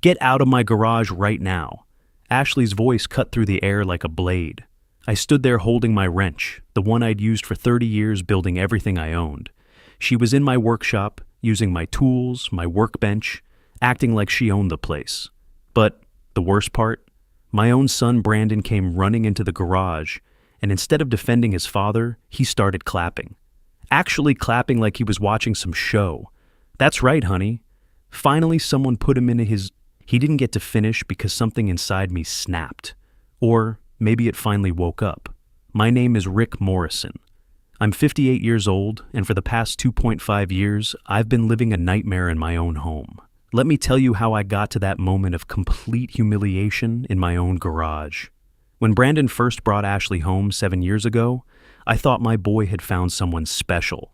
Get out of my garage right now. Ashley's voice cut through the air like a blade. I stood there holding my wrench, the one I'd used for 30 years building everything I owned. She was in my workshop, using my tools, my workbench, acting like she owned the place. But the worst part? My own son Brandon came running into the garage, and instead of defending his father, he started clapping. Actually clapping like he was watching some show. That's right, honey. Finally, someone put him into his... He didn't get to finish because something inside me snapped. Or maybe it finally woke up. My name is Rick Morrison. I'm 58 years old, and for the past 2.5 years, I've been living a nightmare in my own home. Let me tell you how I got to that moment of complete humiliation in my own garage. When Brandon first brought Ashley home 7 years ago, I thought my boy had found someone special.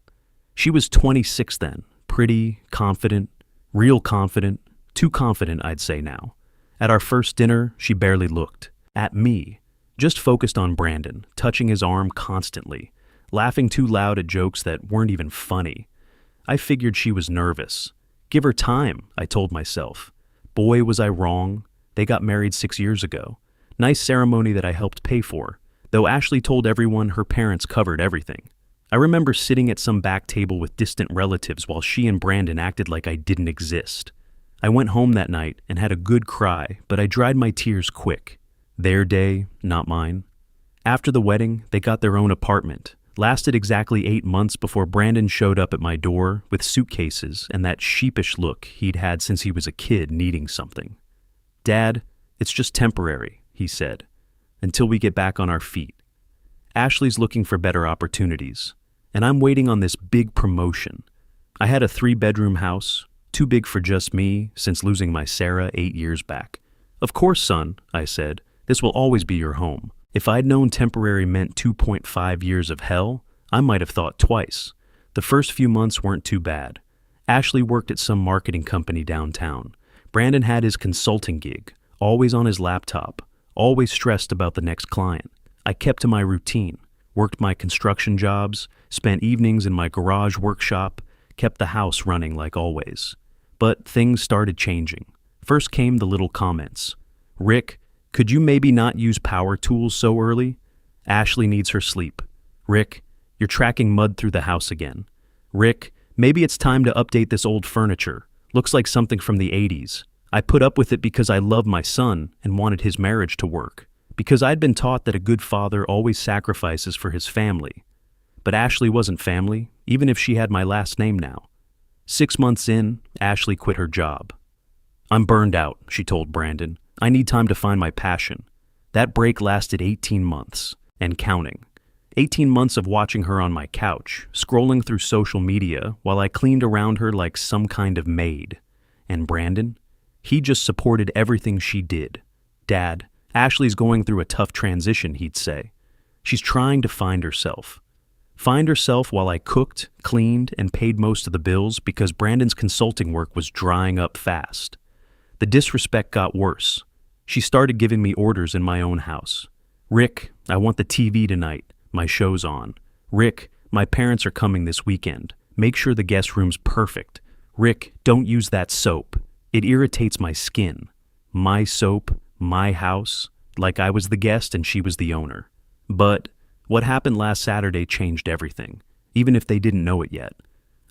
She was 26 then, pretty, confident, real confident, too confident I'd say now. At our first dinner, she barely looked. At me. Just focused on Brandon, touching his arm constantly, laughing too loud at jokes that weren't even funny. I figured she was nervous. Give her time, I told myself. Boy, was I wrong. They got married 6 years ago. Nice ceremony that I helped pay for, though Ashley told everyone her parents covered everything. I remember sitting at some back table with distant relatives while she and Brandon acted like I didn't exist. I went home that night and had a good cry, but I dried my tears quick. Their day, not mine. After the wedding, they got their own apartment. Lasted exactly 8 months before Brandon showed up at my door with suitcases and that sheepish look he'd had since he was a kid needing something. Dad, it's just temporary, he said, until we get back on our feet. Ashley's looking for better opportunities, and I'm waiting on this big promotion. I had a 3-bedroom house, too big for just me since losing my Sarah 8 years back. Of course, son, I said, this will always be your home. If I'd known temporary meant 2.5 years of hell, I might have thought twice. The first few months weren't too bad. Ashley worked at some marketing company downtown. Brandon had his consulting gig, always on his laptop, always stressed about the next client. I kept to my routine, worked my construction jobs, spent evenings in my garage workshop, kept the house running like always. But things started changing. First came the little comments. Rick, could you maybe not use power tools so early? Ashley needs her sleep. Rick, you're tracking mud through the house again. Rick, maybe it's time to update this old furniture. Looks like something from the 80s. I put up with it because I love my son and wanted his marriage to work. Because I'd been taught that a good father always sacrifices for his family. But Ashley wasn't family, even if she had my last name now. 6 months in, Ashley quit her job. I'm burned out, she told Brandon. I need time to find my passion. That break lasted 18 months, and counting. 18 months of watching her on my couch, scrolling through social media while I cleaned around her like some kind of maid. And Brandon? He just supported everything she did. Dad, Ashley's going through a tough transition, he'd say. She's trying to find herself. Find herself while I cooked, cleaned, and paid most of the bills because Brandon's consulting work was drying up fast. The disrespect got worse. She started giving me orders in my own house. Rick, I want the TV tonight. My show's on. Rick, my parents are coming this weekend. Make sure the guest room's perfect. Rick, don't use that soap. It irritates my skin. My soap, my house, like I was the guest and she was the owner. But what happened last Saturday changed everything, even if they didn't know it yet.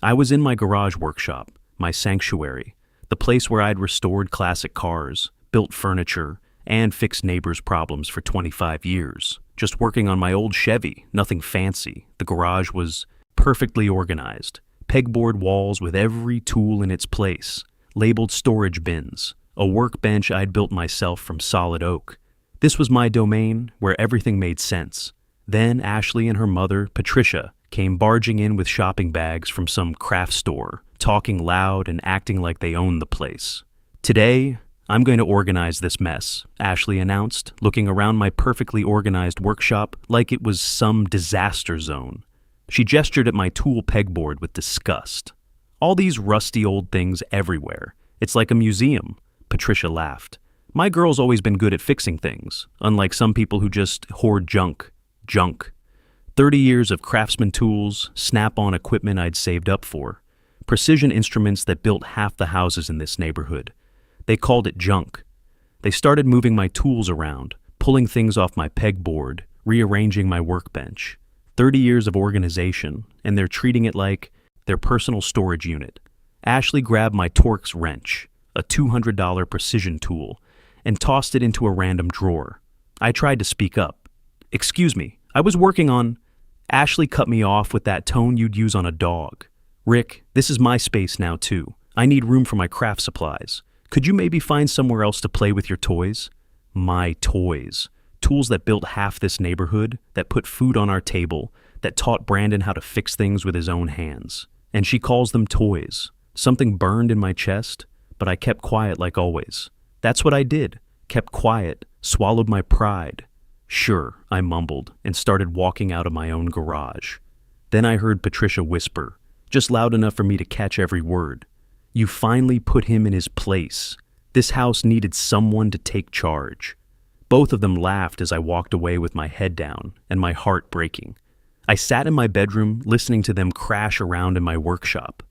I was in my garage workshop, my sanctuary, the place where I'd restored classic cars, built furniture, and fixed neighbors' problems for 25 years. Just working on my old Chevy, nothing fancy. The garage was perfectly organized. Pegboard walls with every tool in its place. Labeled storage bins. A workbench I'd built myself from solid oak. This was my domain where everything made sense. Then Ashley and her mother, Patricia, came barging in with shopping bags from some craft store, talking loud and acting like they owned the place. Today, I'm going to organize this mess, Ashley announced, looking around my perfectly organized workshop like it was some disaster zone. She gestured at my tool pegboard with disgust. All these rusty old things everywhere. It's like a museum, Patricia laughed. My girl's always been good at fixing things, unlike some people who just hoard junk. 30 years of craftsman tools, snap-on equipment I'd saved up for. Precision instruments that built half the houses in this neighborhood. They called it junk. They started moving my tools around, pulling things off my pegboard, rearranging my workbench. 30 years of organization, and they're treating it like their personal storage unit. Ashley grabbed my Torx wrench, a $200 precision tool, and tossed it into a random drawer. I tried to speak up. "Excuse me, I was working on—" Ashley cut me off with that tone you'd use on a dog. "Rick, this is my space now too. I need room for my craft supplies. Could you maybe find somewhere else to play with your toys?" My toys. Tools that built half this neighborhood, that put food on our table, that taught Brandon how to fix things with his own hands. And she calls them toys. Something burned in my chest, but I kept quiet like always. That's what I did. Kept quiet, swallowed my pride. "Sure," I mumbled, and started walking out of my own garage. Then I heard Patricia whisper, just loud enough for me to catch every word. "You finally put him in his place. This house needed someone to take charge." Both of them laughed as I walked away with my head down and my heart breaking. I sat in my bedroom listening to them crash around in my workshop.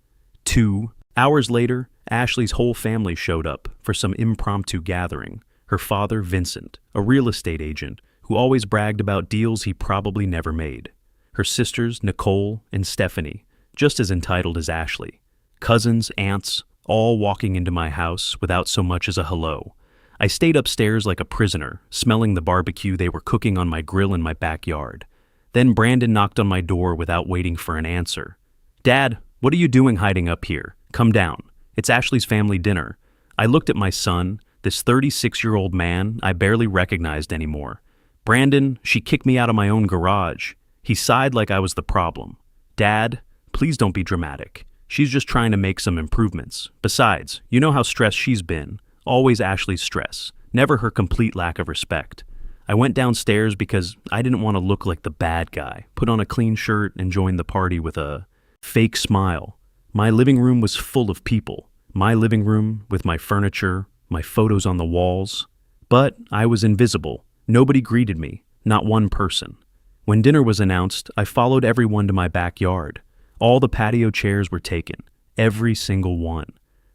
2 hours later, Ashley's whole family showed up for some impromptu gathering. Her father, Vincent, a real estate agent who always bragged about deals he probably never made. Her sisters, Nicole and Stephanie, just as entitled as Ashley. Cousins, aunts, all walking into my house without so much as a hello. I stayed upstairs like a prisoner, smelling the barbecue they were cooking on my grill in my backyard. Then Brandon knocked on my door without waiting for an answer. "Dad, what are you doing hiding up here? Come down. It's Ashley's family dinner." I looked at my son, this 36-year-old man I barely recognized anymore. "Brandon, she kicked me out of my own garage." He sighed like I was the problem. "Dad, please don't be dramatic. She's just trying to make some improvements. Besides, you know how stressed she's been. Always Ashley's stress, never her complete lack of respect." I went downstairs because I didn't want to look like the bad guy, put on a clean shirt and joined the party with a fake smile. My living room was full of people. My living room with my furniture, my photos on the walls. But I was invisible. Nobody greeted me, not one person. When dinner was announced, I followed everyone to my backyard. All the patio chairs were taken, every single one.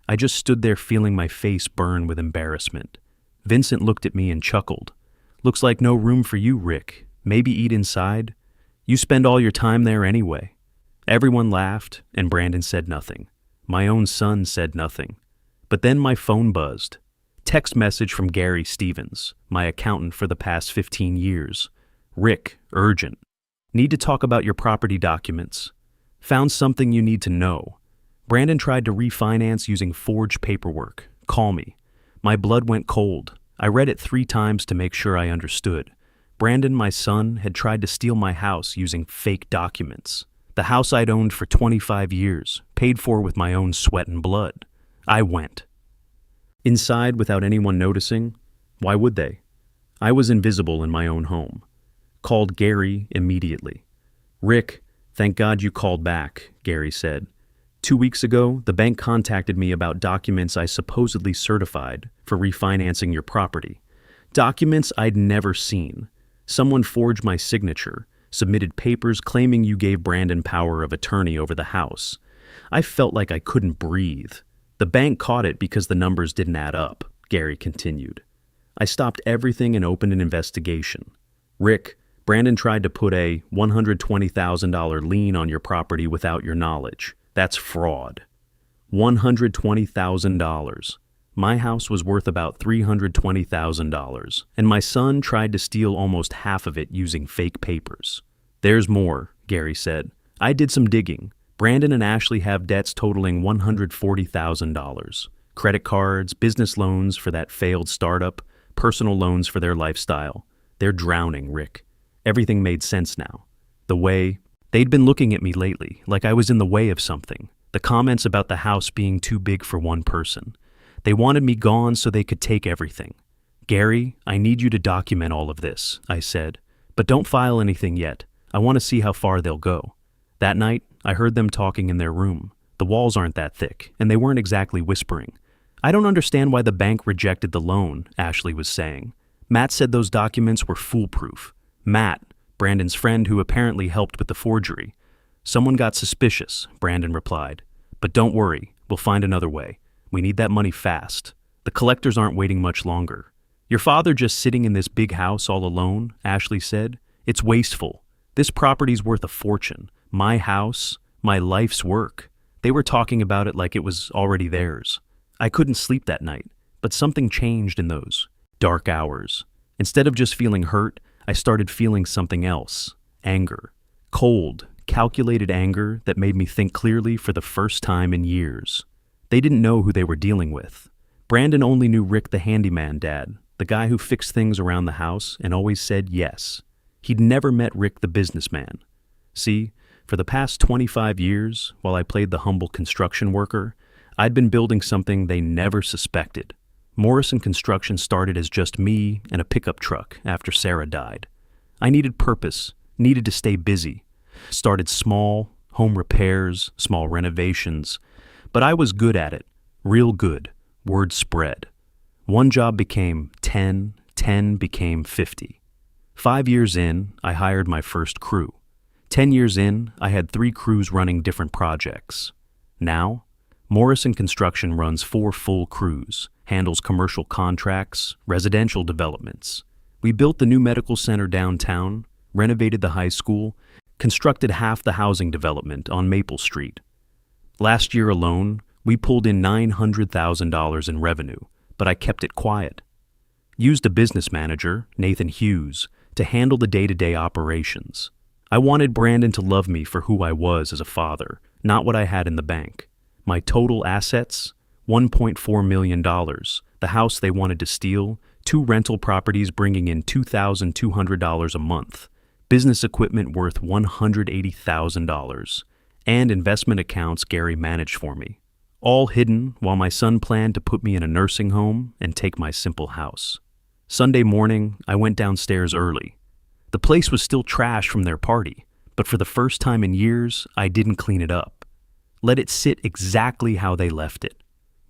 I just stood there feeling my face burn with embarrassment. Vincent looked at me and chuckled. "Looks like no room for you, Rick. Maybe eat inside? You spend all your time there anyway." Everyone laughed, and Brandon said nothing. My own son said nothing. But then my phone buzzed. Text message from Gary Stevens, my accountant for the past 15 years. "Rick, urgent. Need to talk about your property documents. Found something you need to know. Brandon tried to refinance using forged paperwork. Call me." My blood went cold. I read it 3 times to make sure I understood. Brandon, my son, had tried to steal my house using fake documents. The house I'd owned for 25 years, paid for with my own sweat and blood. I went. Inside without anyone noticing? Why would they? I was invisible in my own home. Called Gary immediately. "Rick, thank God you called back," Gary said. 2 weeks ago, the bank contacted me about documents I supposedly certified for refinancing your property. Documents I'd never seen. Someone forged my signature, submitted papers claiming you gave Brandon power of attorney over the house. I felt like I couldn't breathe. The bank caught it because the numbers didn't add up, Gary continued. I stopped everything and opened an investigation. "Rick, Brandon tried to put a $120,000 lien on your property without your knowledge. That's fraud." $120,000. My house was worth about $320,000, and my son tried to steal almost half of it using fake papers. "There's more," Gary said. "I did some digging. Brandon and Ashley have debts totaling $140,000. Credit cards, business loans for that failed startup, personal loans for their lifestyle. They're drowning, Rick." Everything made sense now. The way they'd been looking at me lately, like I was in the way of something. The comments about the house being too big for one person. They wanted me gone so they could take everything. "Gary, I need you to document all of this," I said. "But don't file anything yet. I want to see how far they'll go." That night, I heard them talking in their room. The walls aren't that thick, and they weren't exactly whispering. "I don't understand why the bank rejected the loan," Ashley was saying. "Matt said those documents were foolproof." Matt, Brandon's friend who apparently helped with the forgery. "Someone got suspicious," Brandon replied. "But don't worry, we'll find another way. We need that money fast." The collectors aren't waiting much longer. Your father just sitting in this big house all alone, Ashley said. It's wasteful. This property's worth a fortune. My house, my life's work. They were talking about it like it was already theirs. I couldn't sleep that night, but something changed in those dark hours. Instead of just feeling hurt, I started feeling something else. Anger. Cold, calculated anger that made me think clearly for the first time in years. They didn't know who they were dealing with. Brandon only knew Rick the handyman dad, the guy who fixed things around the house and always said yes. He'd never met Rick the businessman. See, for the past 25 years, while I played the humble construction worker, I'd been building something they never suspected. Morrison Construction started as just me and a pickup truck after Sarah died. I needed purpose, needed to stay busy. Started small, home repairs, small renovations, but I was good at it, real good. Word spread. One job became 10, 10 became 50. 5 years in, I hired my first crew. 10 years in, I had 3 crews running different projects. Now, Morrison Construction runs 4 full crews, handles commercial contracts, residential developments. We built the new medical center downtown, renovated the high school, constructed half the housing development on Maple Street. Last year alone, we pulled in $900,000 in revenue, but I kept it quiet. Used a business manager, Nathan Hughes, to handle the day-to-day operations. I wanted Brandon to love me for who I was as a father, not what I had in the bank. My total assets, $1.4 million, the house they wanted to steal, 2 rental properties bringing in $2,200 a month, business equipment worth $180,000, and investment accounts Gary managed for me. All hidden while my son planned to put me in a nursing home and take my simple house. Sunday morning, I went downstairs early. The place was still trash from their party, but for the first time in years, I didn't clean it up. Let it sit exactly how they left it.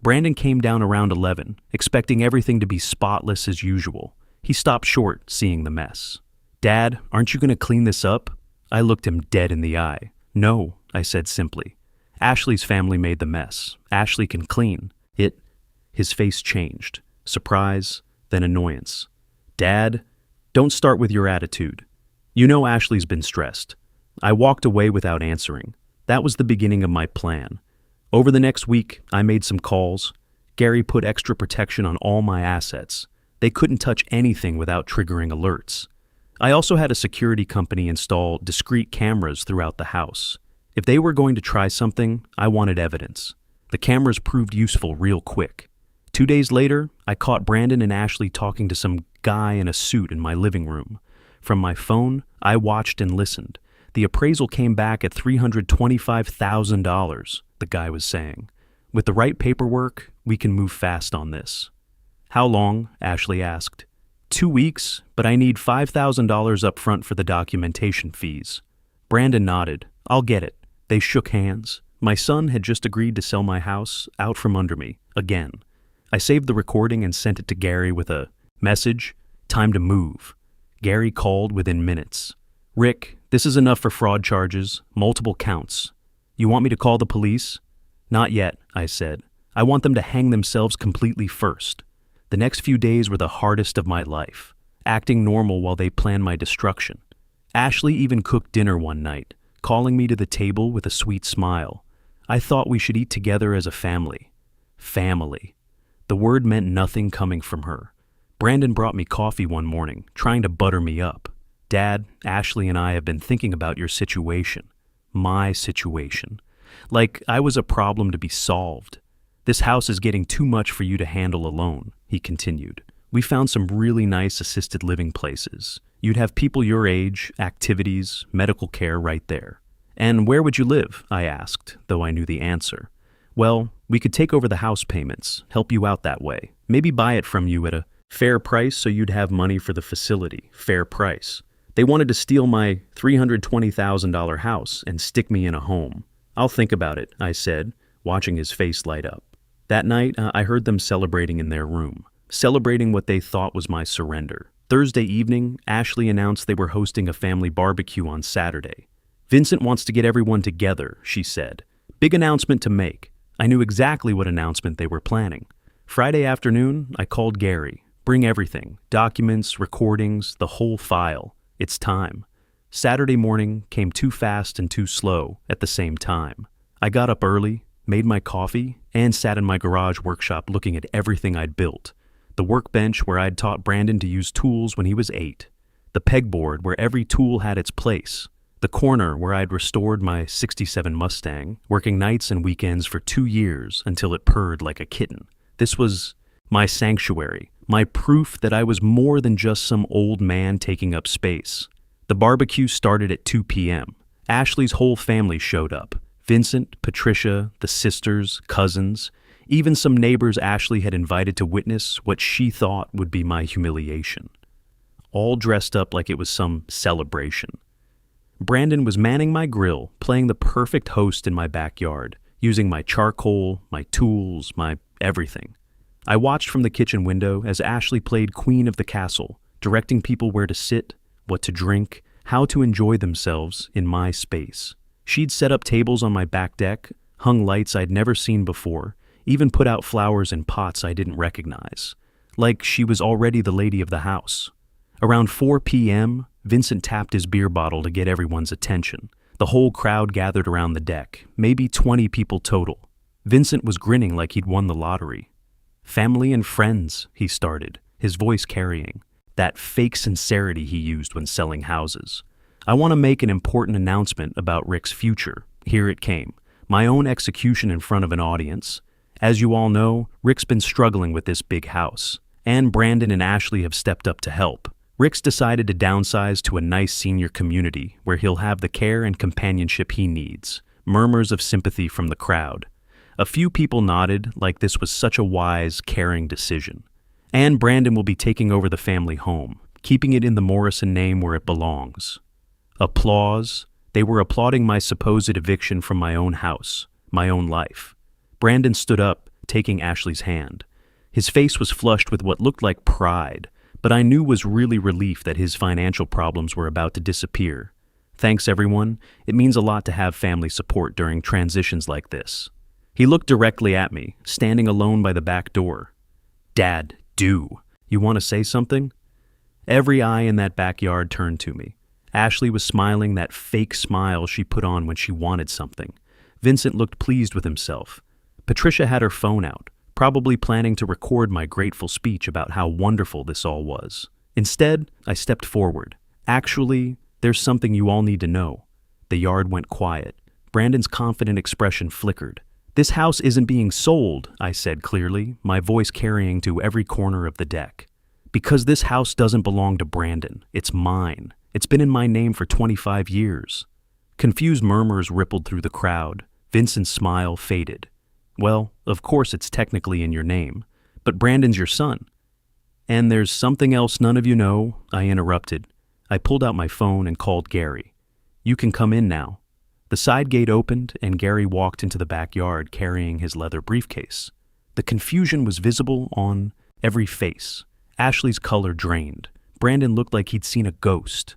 Brandon came down around 11, expecting everything to be spotless as usual. He stopped short, seeing the mess. "Dad, aren't you going to clean this up?" I looked him dead in the eye. "No," I said simply. "Ashley's family made the mess. Ashley can clean. His face changed. Surprise, then annoyance. "Dad, don't start with your attitude. You know Ashley's been stressed." I walked away without answering. That was the beginning of my plan. Over the next week, I made some calls. Gary put extra protection on all my assets. They couldn't touch anything without triggering alerts. I also had a security company install discrete cameras throughout the house. If they were going to try something, I wanted evidence. The cameras proved useful real quick. 2 days later, I caught Brandon and Ashley talking to some guy in a suit in my living room. From my phone, I watched and listened. The appraisal came back at $325,000, the guy was saying. "With the right paperwork, we can move fast on this." "How long?" Ashley asked. 2 weeks, but I need $5,000 up front for the documentation fees. Brandon nodded. "I'll get it." They shook hands. My son had just agreed to sell my house out from under me, again. I saved the recording and sent it to Gary with a message, "Time to move." Gary called within minutes. "Rick, this is enough for fraud charges, multiple counts. You want me to call the police?" "Not yet," I said. "I want them to hang themselves completely first." The next few days were the hardest of my life, acting normal while they planned my destruction. Ashley even cooked dinner one night, calling me to the table with a sweet smile. I thought we should eat together as a family. Family. The word meant nothing coming from her. Brandon brought me coffee one morning, trying to butter me up. "Dad, Ashley and I have been thinking about your situation. My situation. Like I was a problem to be solved. This house is getting too much for you to handle alone," he continued. "We found some really nice assisted living places. You'd have people your age, activities, medical care right there." "And where would you live?" I asked, though I knew the answer. "Well, we could take over the house payments, help you out that way. Maybe buy it from you at a fair price so you'd have money for the facility. Fair price. They wanted to steal my $320,000 house and stick me in a home." "I'll think about it," I said, watching his face light up. That night, I heard them celebrating in their room, celebrating what they thought was my surrender. Thursday evening, Ashley announced they were hosting a family barbecue on Saturday. "Vincent wants to get everyone together," she said. "Big announcement to make." I knew exactly what announcement they were planning. Friday afternoon, I called Gary. Bring everything, documents, recordings, the whole file. It's time. Saturday morning came too fast and too slow at the same time. I got up early, made my coffee, and sat in my garage workshop looking at everything I'd built. The workbench where I'd taught Brandon to use tools when he was 8. The pegboard where every tool had its place. The corner where I'd restored my '67 Mustang, working nights and weekends for 2 years until it purred like a kitten. This was my sanctuary, my proof that I was more than just some old man taking up space. The barbecue started at 2 p.m. Ashley's whole family showed up. Vincent, Patricia, the sisters, cousins, even some neighbors Ashley had invited to witness what she thought would be my humiliation. All dressed up like it was some celebration. Brandon was manning my grill, playing the perfect host in my backyard, using my charcoal, my tools, my everything. I watched from the kitchen window as Ashley played queen of the castle, directing people where to sit, what to drink, how to enjoy themselves in my space. She'd set up tables on my back deck, hung lights I'd never seen before, even put out flowers in pots I didn't recognize, like she was already the lady of the house. Around 4 p.m., Vincent tapped his beer bottle to get everyone's attention. The whole crowd gathered around the deck, maybe 20 people total. Vincent was grinning like he'd won the lottery. "Family and friends," he started, his voice carrying that fake sincerity he used when selling houses. "I want to make an important announcement about Rick's future." Here it came, my own execution in front of an audience. As you all know, Rick's been struggling with this big house, and Brandon and Ashley have stepped up to help. Rick's decided to downsize to a nice senior community where he'll have the care and companionship he needs. Murmurs of sympathy from the crowd. A few people nodded like this was such a wise, caring decision. And Brandon will be taking over the family home, keeping it in the Morrison name where it belongs. Applause. They were applauding my supposed eviction from my own house, my own life. Brandon stood up, taking Ashley's hand. His face was flushed with what looked like pride, but I knew was really relief that his financial problems were about to disappear. Thanks, everyone. It means a lot to have family support during transitions like this. He looked directly at me, standing alone by the back door. "Dad, do. You want to say something?" Every eye in that backyard turned to me. Ashley was smiling that fake smile she put on when she wanted something. Vincent looked pleased with himself. Patricia had her phone out, probably planning to record my grateful speech about how wonderful this all was. Instead, I stepped forward. "Actually, there's something you all need to know." The yard went quiet. Brandon's confident expression flickered. "This house isn't being sold," I said clearly, my voice carrying to every corner of the deck. "Because this house doesn't belong to Brandon. It's mine. It's been in my name for 25 years. Confused murmurs rippled through the crowd. Vincent's smile faded. "Well, of course it's technically in your name, but Brandon's your son." "And there's something else none of you know," I interrupted. I pulled out my phone and called Gary. "You can come in now." The side gate opened and Gary walked into the backyard carrying his leather briefcase. The confusion was visible on every face. Ashley's color drained. Brandon looked like he'd seen a ghost.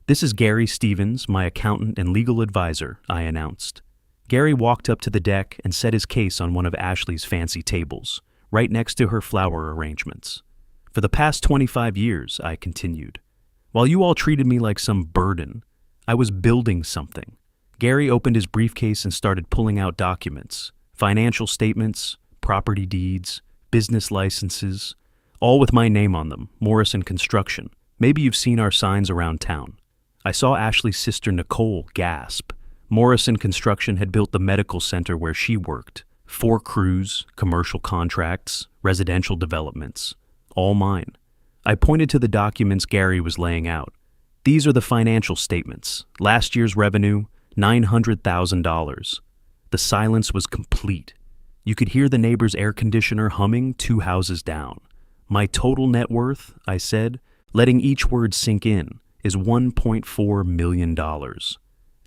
"This is Gary Stevens, my accountant and legal advisor," I announced. Gary walked up to the deck and set his case on one of Ashley's fancy tables, right next to her flower arrangements. "For the past 25 years, I continued. While you all treated me like some burden, I was building something." Gary opened his briefcase and started pulling out documents, financial statements, property deeds, business licenses, all with my name on them, Morrison Construction. Maybe you've seen our signs around town. I saw Ashley's sister Nicole gasp. Morrison Construction had built the medical center where she worked. 4 crews, commercial contracts, residential developments. All mine. I pointed to the documents Gary was laying out. "These are the financial statements. Last year's revenue, $900,000. The silence was complete. You could hear the neighbor's air conditioner humming 2 houses down. "My total net worth," I said, letting each word sink in, "is $1.4 million.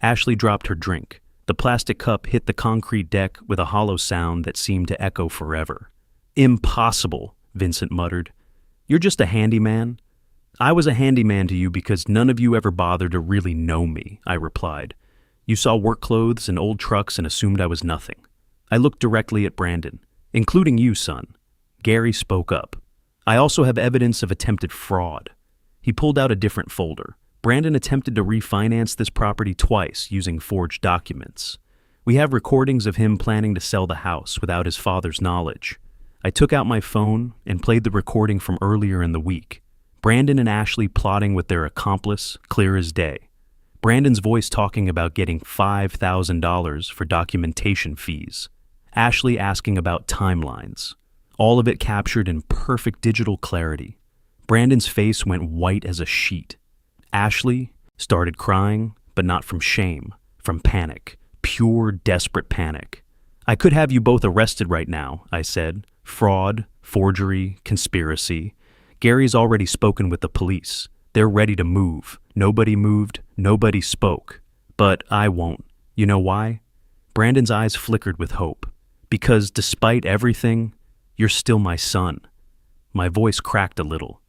Ashley dropped her drink. The plastic cup hit the concrete deck with a hollow sound that seemed to echo forever. "Impossible," Vincent muttered. "You're just a handyman." "I was a handyman to you because none of you ever bothered to really know me," I replied. "You saw work clothes and old trucks and assumed I was nothing." I looked directly at Brandon. "Including you, son. Gary spoke up. I also have evidence of attempted fraud. He pulled out a different folder. Brandon attempted to refinance this property twice using forged documents. We have recordings of him planning to sell the house without his father's knowledge. I took out my phone and played the recording from earlier in the week. Brandon and Ashley plotting with their accomplice, clear as day. Brandon's voice talking about getting $5,000 for documentation fees. Ashley asking about timelines. All of it captured in perfect digital clarity. Brandon's face went white as a sheet. Ashley started crying, but not from shame, from panic. Pure, desperate panic. I could have you both arrested right now, I said. Fraud, forgery, conspiracy. Gary's already spoken with the police. They're ready to move. Nobody moved, nobody spoke. But I won't. You know why? Brandon's eyes flickered with hope. Because despite everything, you're still my son. My voice cracked a little.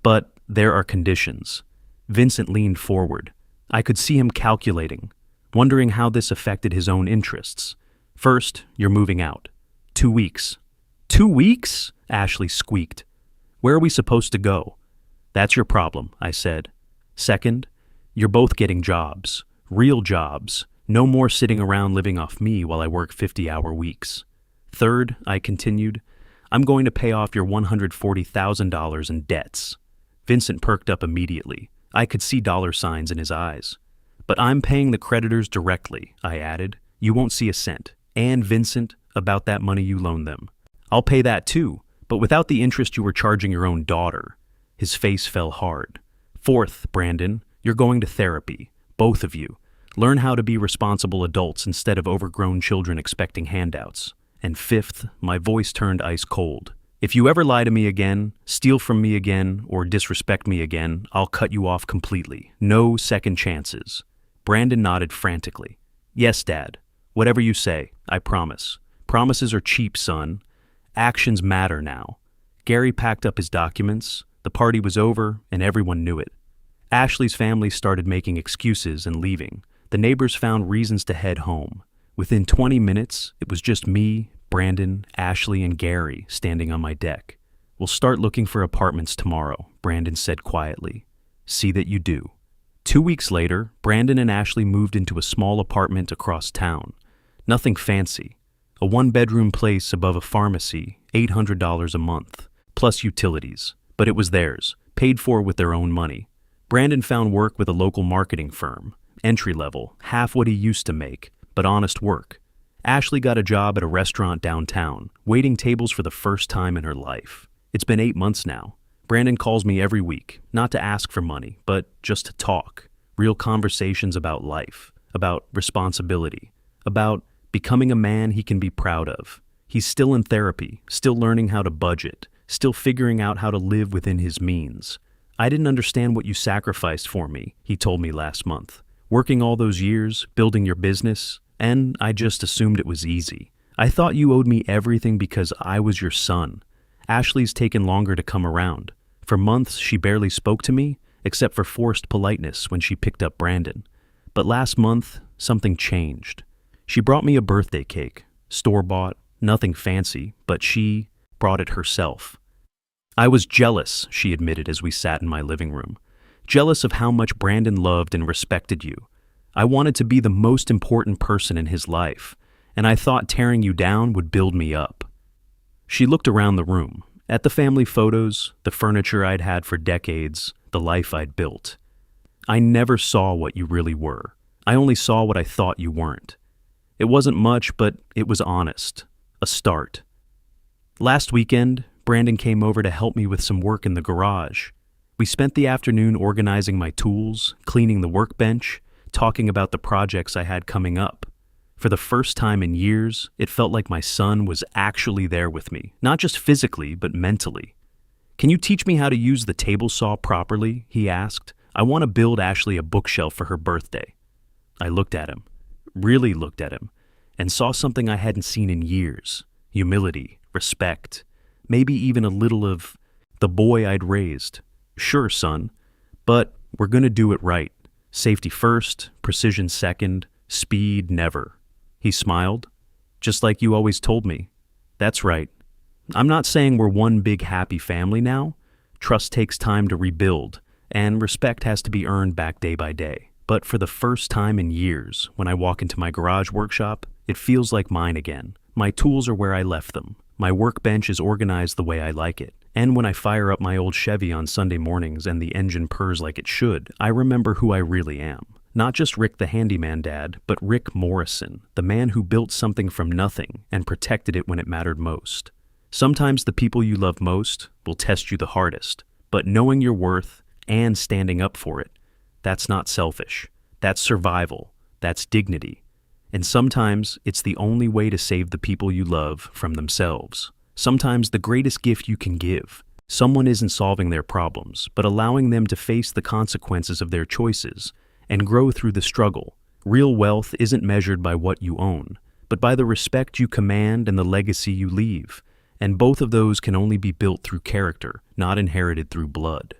But there are conditions. Vincent leaned forward. I could see him calculating, wondering how this affected his own interests. First, you're moving out. 2 weeks. 2 weeks? Ashley squeaked. Where are we supposed to go? That's your problem, I said. Second, you're both getting jobs. Real jobs. No more sitting around living off me while I work 50-hour weeks. Third, I continued, I'm going to pay off your $140,000 in debts. Vincent perked up immediately. I could see dollar signs in his eyes. But I'm paying the creditors directly, I added. You won't see a cent. And Vincent, about that money you loaned them. I'll pay that too, but without the interest you were charging your own daughter. His face fell hard. Fourth, Brandon, you're going to therapy. Both of you. Learn how to be responsible adults instead of overgrown children expecting handouts. And fifth, my voice turned ice cold. If you ever lie to me again, steal from me again, or disrespect me again, I'll cut you off completely. No second chances. Brandon nodded frantically. Yes, Dad. Whatever you say, I promise. Promises are cheap, son. Actions matter now. Gary packed up his documents. The party was over, and everyone knew it. Ashley's family started making excuses and leaving. The neighbors found reasons to head home. Within 20 minutes, it was just me, Brandon, Ashley, and Gary standing on my deck. We'll start looking for apartments tomorrow, Brandon said quietly. See that you do. 2 weeks later, Brandon and Ashley moved into a small apartment across town. Nothing fancy. A one-bedroom place above a pharmacy, $800 a month, plus utilities. But it was theirs, paid for with their own money. Brandon found work with a local marketing firm. Entry-level, half what he used to make, but honest work. Ashley got a job at a restaurant downtown, waiting tables for the first time in her life. It's been 8 months now. Brandon calls me every week, not to ask for money, but just to talk. Real conversations about life, about responsibility, about becoming a man he can be proud of. He's still in therapy, still learning how to budget, still figuring out how to live within his means. I didn't understand what you sacrificed for me, he told me last month. Working all those years, building your business, and I just assumed it was easy. I thought you owed me everything because I was your son. Ashley's taken longer to come around. For months, she barely spoke to me, except for forced politeness when she picked up Brandon. But last month, something changed. She brought me a birthday cake, store-bought, nothing fancy, but she brought it herself. I was jealous, she admitted as we sat in my living room. Jealous of how much Brandon loved and respected you. I wanted to be the most important person in his life, and I thought tearing you down would build me up. She looked around the room, at the family photos, the furniture I'd had for decades, the life I'd built. I never saw what you really were. I only saw what I thought you weren't. It wasn't much, but it was honest. A start. Last weekend, Brandon came over to help me with some work in the garage. We spent the afternoon organizing my tools, cleaning the workbench, talking about the projects I had coming up. For the first time in years, it felt like my son was actually there with me, not just physically, but mentally. Can you teach me how to use the table saw properly? He asked. I want to build Ashley a bookshelf for her birthday. I looked at him, really looked at him, and saw something I hadn't seen in years. Humility, respect, maybe even a little of the boy I'd raised. Sure, son, but we're going to do it right. Safety first, precision second, speed never. He smiled. Just like you always told me. That's right. I'm not saying we're one big happy family now. Trust takes time to rebuild, and respect has to be earned back day by day. But for the first time in years, when I walk into my garage workshop, it feels like mine again. My tools are where I left them. My workbench is organized the way I like it. And when I fire up my old Chevy on Sunday mornings and the engine purrs like it should, I remember who I really am. Not just Rick the handyman dad, but Rick Morrison, the man who built something from nothing and protected it when it mattered most. Sometimes the people you love most will test you the hardest, but knowing your worth and standing up for it, that's not selfish. That's survival. That's dignity. And sometimes it's the only way to save the people you love from themselves. Sometimes the greatest gift you can give. Someone isn't solving their problems, but allowing them to face the consequences of their choices and grow through the struggle. Real wealth isn't measured by what you own, but by the respect you command and the legacy you leave. And both of those can only be built through character, not inherited through blood.